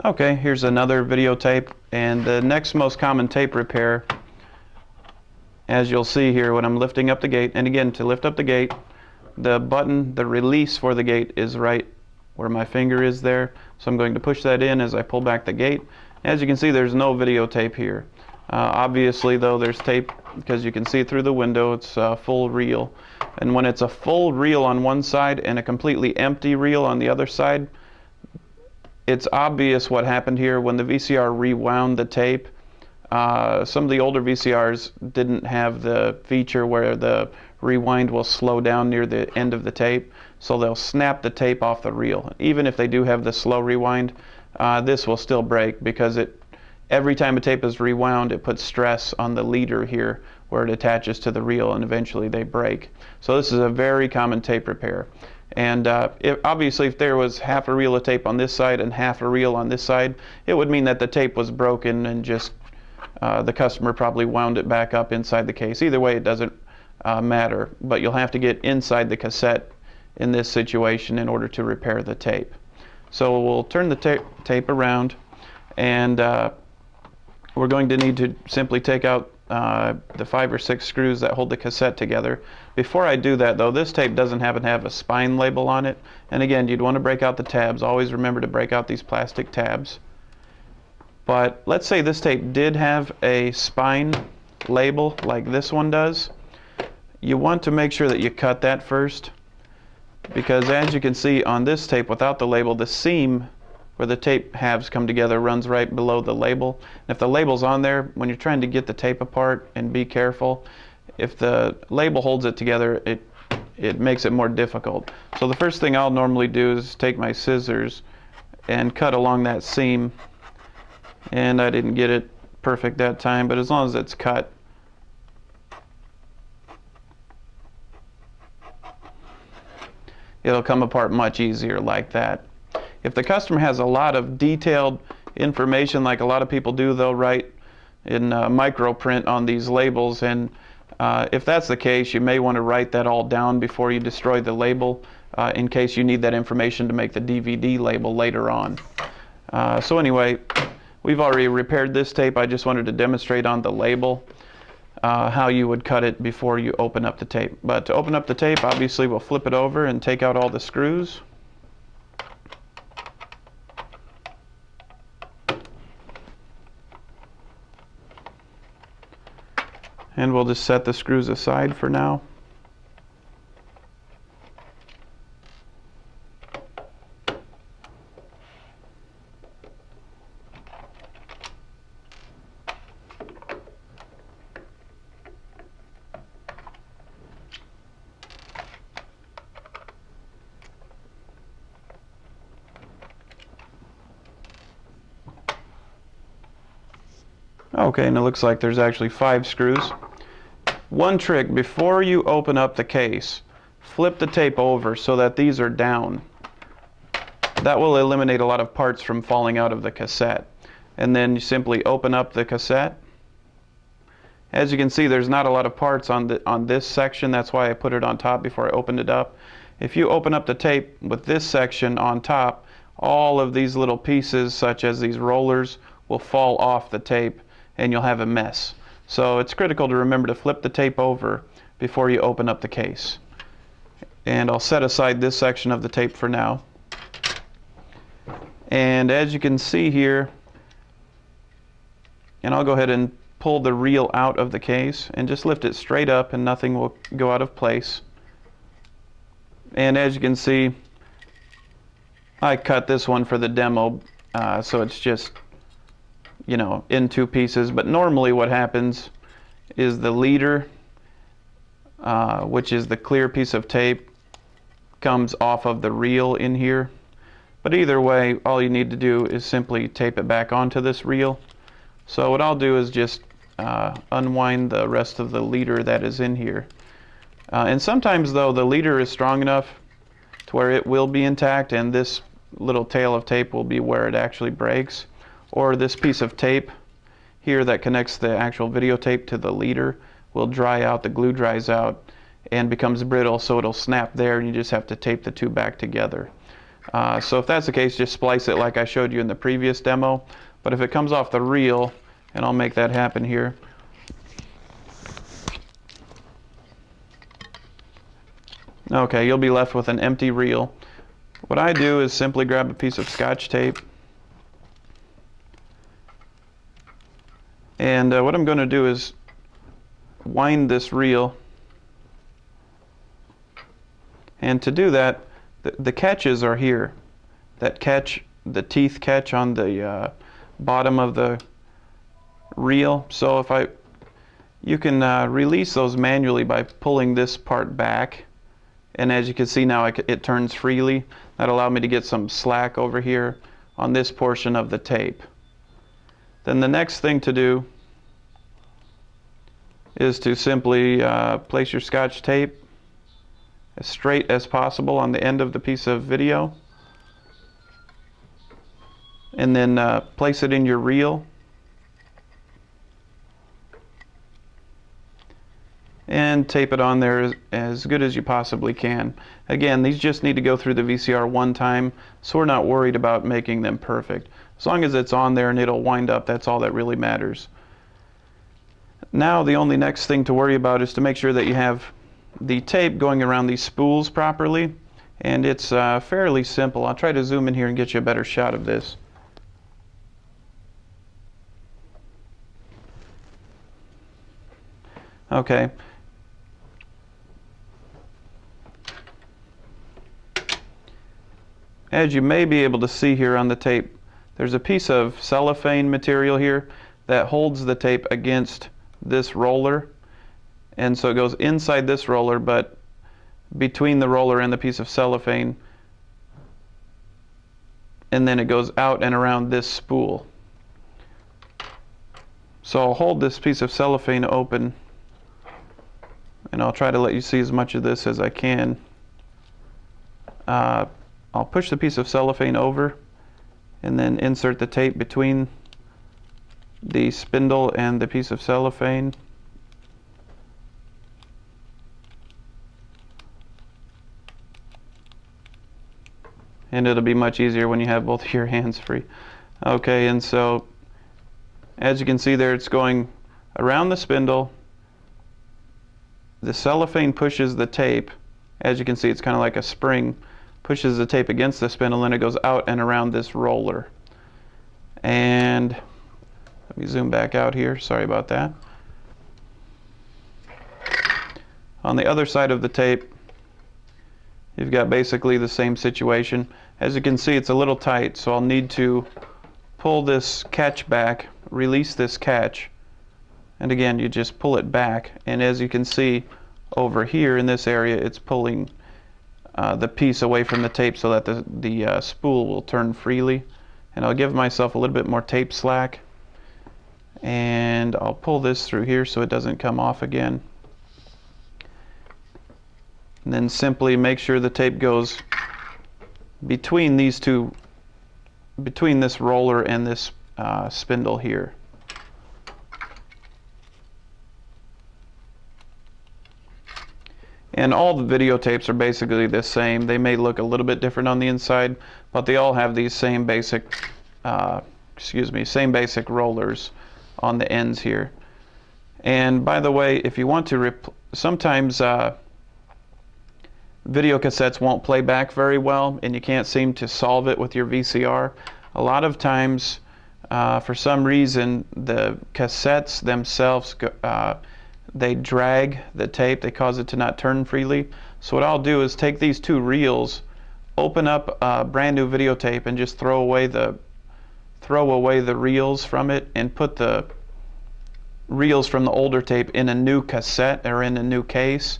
Okay, here's another videotape, and the next most common tape repair, as you'll see here when I'm lifting up the gate, and again, to lift up the gate, the button, the release for the gate is right where my finger is there, so I'm going to push that in as I pull back the gate. As you can see, there's no videotape here. Obviously though, there's tape because you can see through the window. It's a full reel, and when it's a full reel on one side and a completely empty reel on the other side, it's obvious what happened here. When the VCR rewound the tape, some of the older VCRs didn't have the feature where the rewind will slow down near the end of the tape, so they'll snap the tape off the reel. Even if they do have the slow rewind, this will still break because every time a tape is rewound, it puts stress on the leader here where it attaches to the reel, and eventually they break. So this is a very common tape repair. And obviously if there was half a reel of tape on this side and half a reel on this side, it would mean that the tape was broken and just the customer probably wound it back up inside the case. Either way, it doesn't matter, but you'll have to get inside the cassette in this situation in order to repair the tape. So we'll turn the tape around, and we're going to need to simply take out the 5 or 6 screws that hold the cassette together. Before I do that though, this tape doesn't happen to have a spine label on it, and again, you'd want to break out the tabs. Always remember to break out these plastic tabs. But let's say this tape did have a spine label like this one does. You want to make sure that you cut that first, because as you can see on this tape without the label, the seam where the tape halves come together runs right below the label. And if the label's on there, when you're trying to get the tape apart, and be careful, if the label holds it together, it makes it more difficult. So the first thing I'll normally do is take my scissors and cut along that seam. And I didn't get it perfect that time, but as long as it's cut, it'll come apart much easier like that. If the customer has a lot of detailed information, like a lot of people do, they'll write in micro print on these labels, and if that's the case, you may want to write that all down before you destroy the label, in case you need that information to make the DVD label later on. So anyway, we've already repaired this tape. I just wanted to demonstrate on the label how you would cut it before you open up the tape. But to open up the tape, obviously we'll flip it over and take out all the screws. And we'll just set the screws aside for now. Okay, and it looks like there's actually 5 screws. One trick, before you open up the case, flip the tape over so that these are down. That will eliminate a lot of parts from falling out of the cassette. And then you simply open up the cassette. As you can see, there's not a lot of parts on this section. That's why I put it on top before I opened it up. If you open up the tape with this section on top, all of these little pieces, such as these rollers, will fall off the tape, and you'll have a mess. So it's critical to remember to flip the tape over before you open up the case. And I'll set aside this section of the tape for now. And as you can see here, and I'll go ahead and pull the reel out of the case and just lift it straight up, and nothing will go out of place. And as you can see, I cut this one for the demo, so it's just, you know, in 2 pieces. But normally what happens is the leader, which is the clear piece of tape, comes off of the reel in here. But either way, all you need to do is simply tape it back onto this reel. So what I'll do is just unwind the rest of the leader that is in here. And sometimes though, the leader is strong enough to where it will be intact, and this little tail of tape will be where it actually breaks. Or this piece of tape here that connects the actual videotape to the leader will dry out, the glue dries out and becomes brittle, so it'll snap there, and you just have to tape the 2 back together. So if that's the case, just splice it like I showed you in the previous demo. But if it comes off the reel, and I'll make that happen here. Okay, you'll be left with an empty reel. What I do is simply grab a piece of Scotch tape, and what I'm going to do is wind this reel. And to do that, the catches are here. That catch, the teeth catch on the bottom of the reel. So you can release those manually by pulling this part back. And as you can see now, it turns freely. That allowed me to get some slack over here on this portion of the tape. Then the next thing to do is to simply place your Scotch tape as straight as possible on the end of the piece of video, and then place it in your reel, and tape it on there as good as you possibly can. Again, these just need to go through the VCR one time, so we're not worried about making them perfect. As long as it's on there and it'll wind up, that's all that really matters. Now the only next thing to worry about is to make sure that you have the tape going around these spools properly, and it's fairly simple. I'll try to zoom in here and get you a better shot of this. Okay. As you may be able to see here on the tape, there's a piece of cellophane material here that holds the tape against this roller, and so it goes inside this roller, but between the roller and the piece of cellophane, and then it goes out and around this spool. So I'll hold this piece of cellophane open, and I'll try to let you see as much of this as I can. I'll push the piece of cellophane over and then insert the tape between the spindle and the piece of cellophane. And it'll be much easier when you have both of your hands free. Okay, and so as you can see there, it's going around the spindle. The cellophane pushes the tape. As you can see, it's kind of like a spring. Pushes the tape against the spindle, and it goes out and around this roller. And let me zoom back out here. Sorry about that. On the other side of the tape, you've got basically the same situation. As you can see, it's a little tight, so I'll need to pull this catch back, release this catch, and again, you just pull it back, and as you can see over here in this area, it's pulling the piece away from the tape so that the spool will turn freely. And I'll give myself a little bit more tape slack, and I'll pull this through here so it doesn't come off again. And then simply make sure the tape goes between these two, between this roller and this spindle here. And all the videotapes are basically the same. They may look a little bit different on the inside, but they all have these same basic, same basic rollers on the ends here. And by the way, if you want to, sometimes video cassettes won't play back very well, and you can't seem to solve it with your VCR. A lot of times, for some reason, the cassettes themselves they drag the tape, they cause it to not turn freely. So what I'll do is take these two reels, open up a brand new videotape, and just throw away the reels from it, and put the reels from the older tape in a new cassette or in a new case,